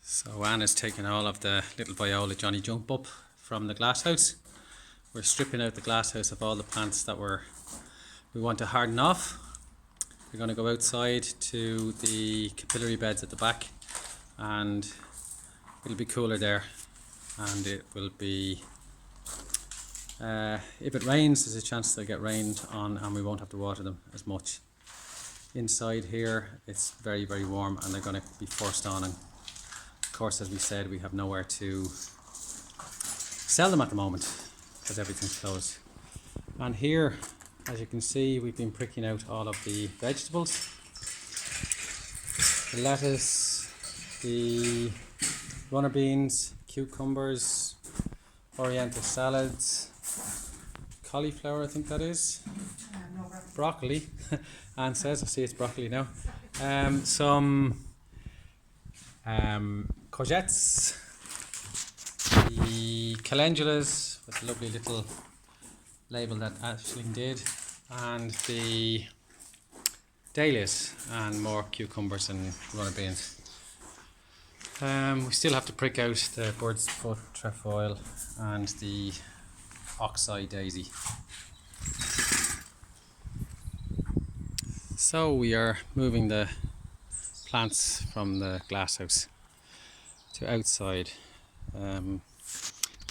So Anna's taken all of the little viola Johnny Jump Up from the glasshouse. We're stripping out the glasshouse of all the plants that we want to harden off. We're going to go outside to the capillary beds at the back, and it'll be cooler there, and it will be if it rains, there's a chance they'll get rained on and we won't have to water them as much. Inside here it's very, very warm and they're going to be forced on, and of course, as we said, we have nowhere to sell them at the moment because everything's closed. And here, as you can see, we've been pricking out all of the vegetables, the lettuce, the runner beans, cucumbers, oriental salads, cauliflower I think that is, broccoli. Anne says, I see it's broccoli now. Some courgettes, the calendulas with the lovely little label that Aisling did, and the dahlias, and more cucumbers and runner beans. We still have to prick out the bird's foot trefoil and the oxeye daisy. So we are moving the plants from the glasshouse to outside.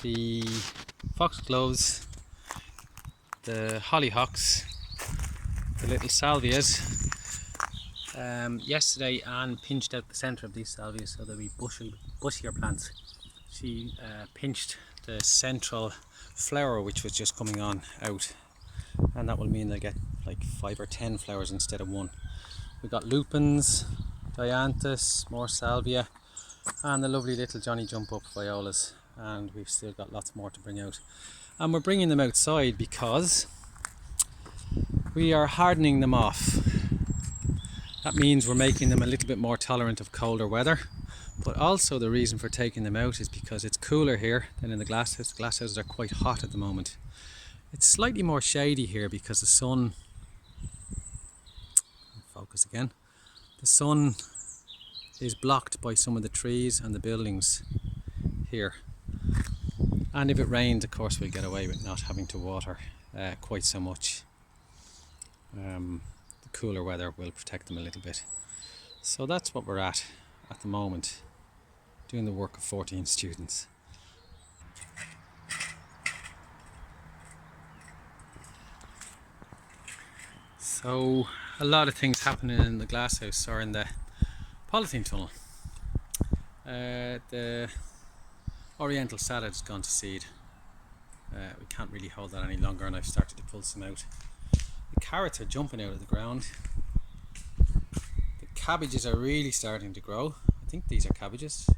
The foxgloves, the hollyhocks, the little salvias. Yesterday Anne pinched out the centre of these salvias so they'll be bushier plants. She pinched the central flower which was just coming on out, and that will mean they'll get like 5 or 10 flowers instead of 1. We've got lupins, dianthus, more salvia, and the lovely little Johnny Jump Up violas, and we've still got lots more to bring out. And we're bringing them outside because we are hardening them off. That means we're making them a little bit more tolerant of colder weather, but also the reason for taking them out is because it's cooler here than in the glasshouse. The glasshouses are quite hot at the moment. It's slightly more shady here because the sun, focus again, the sun is blocked by some of the trees and the buildings here. And if it rains, of course, we'll get away with not having to water quite so much. The cooler weather will protect them a little bit. So that's what we're at the moment, doing the work of 14 students. So a lot of things happening in the glasshouse or in the polythene tunnel. The oriental salad's gone to seed. We can't really hold that any longer, and I've started to pull some out. The carrots are jumping out of the ground. The cabbages are really starting to grow. I think these are cabbages.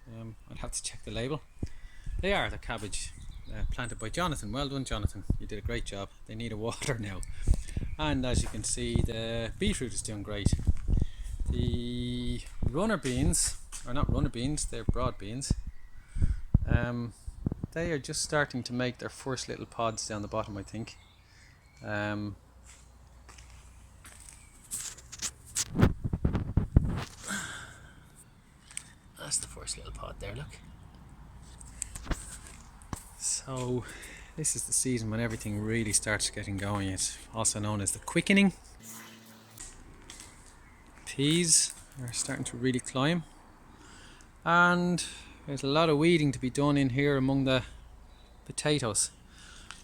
I'd have to check the label. They are the cabbage planted by Jonathan. Well done, Jonathan. You did a great job. They need a water now. And as you can see, the beetroot is doing great. The runner beans, or not runner beans, they're broad beans. They are just starting to make their first little pods down the bottom, I think. That's the first little pod there, look. So this is the season when everything really starts getting going. It's also known as the quickening. Peas are starting to really climb, and there's a lot of weeding to be done in here among the potatoes.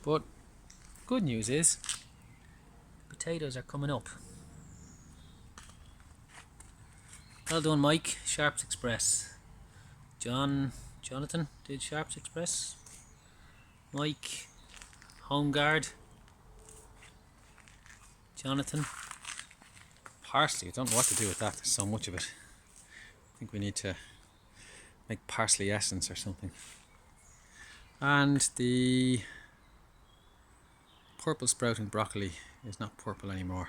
But good news is potatoes are coming up. Well done, Mike. Sharps Express. Jonathan did Sharps Express. Mike, Home Guard. Jonathan, parsley. I don't know what to do with that. There's so much of it. I think we need to make parsley essence or something. And the purple sprouting broccoli is not purple anymore.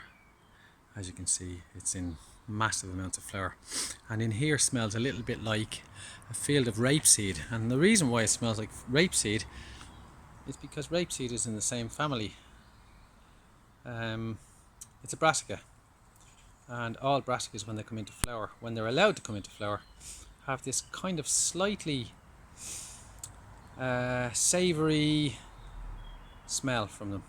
As you can see, it's in massive amounts of flower. And in here smells a little bit like a field of rapeseed. And the reason why it smells like rapeseed is because rapeseed is in the same family. It's a brassica. And all brassicas, when they come into flower, when they're allowed to come into flower, have this kind of slightly savoury smell from them.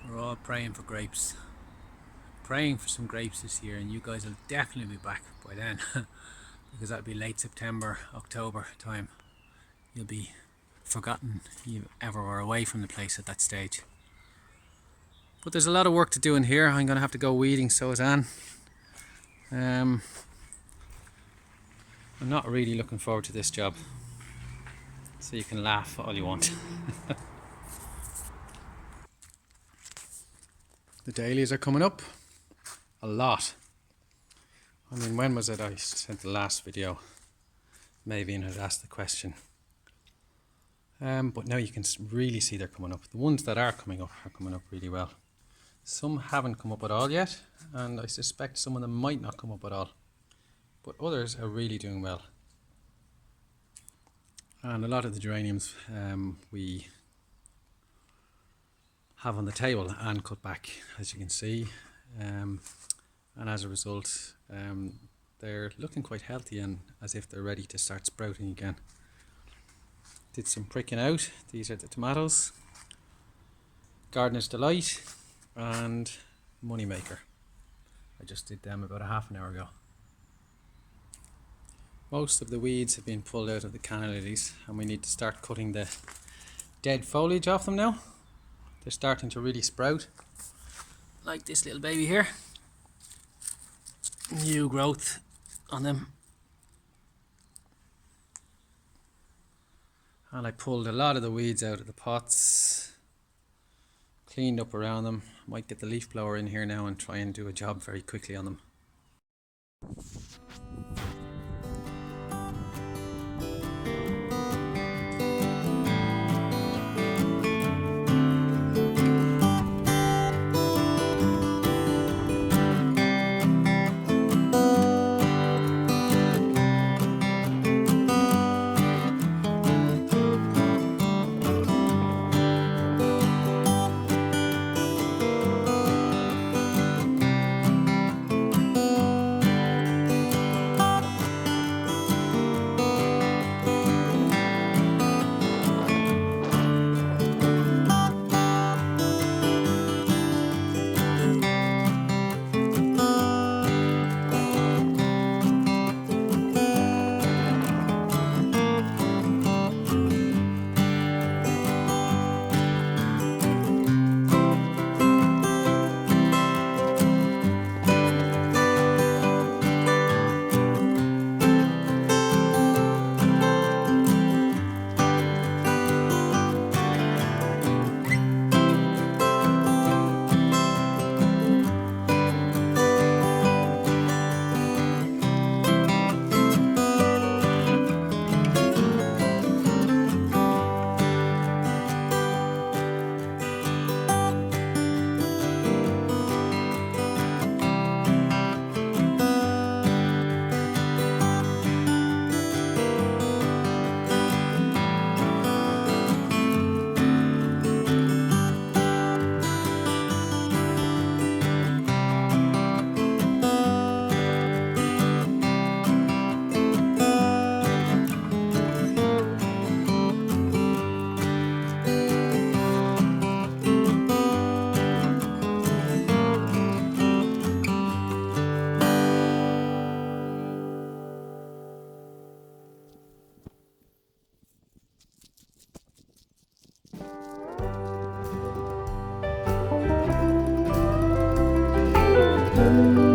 We're all praying for grapes. Praying for some grapes this year, and you guys will definitely be back by then because that'll be late September, October time. You'll be forgotten you ever were away from the place at that stage. But there's a lot of work to do in here. I'm going to have to go weeding, so is Anne. I'm not really looking forward to this job, so you can laugh all you want. The dailies are coming up a lot. I mean, when was it I sent the last video? Mavian had asked the question. But now you can really see they're coming up. The ones that are coming up really well. Some haven't come up at all yet, and I suspect some of them might not come up at all. But others are really doing well. And a lot of the geraniums we have on the table and cut back, as you can see. And as a result, they're looking quite healthy and as if they're ready to start sprouting again. Did some pricking out. These are the tomatoes, Gardener's Delight and Moneymaker. I just did them about a half an hour ago. Most of the weeds have been pulled out of the canna lilies, and we need to start cutting the dead foliage off them now. They're starting to really sprout, like this little baby here. New growth on them. And I pulled a lot of the weeds out of the pots, cleaned up around them. Might get the leaf blower in here now and try and do a job very quickly on them. Bye.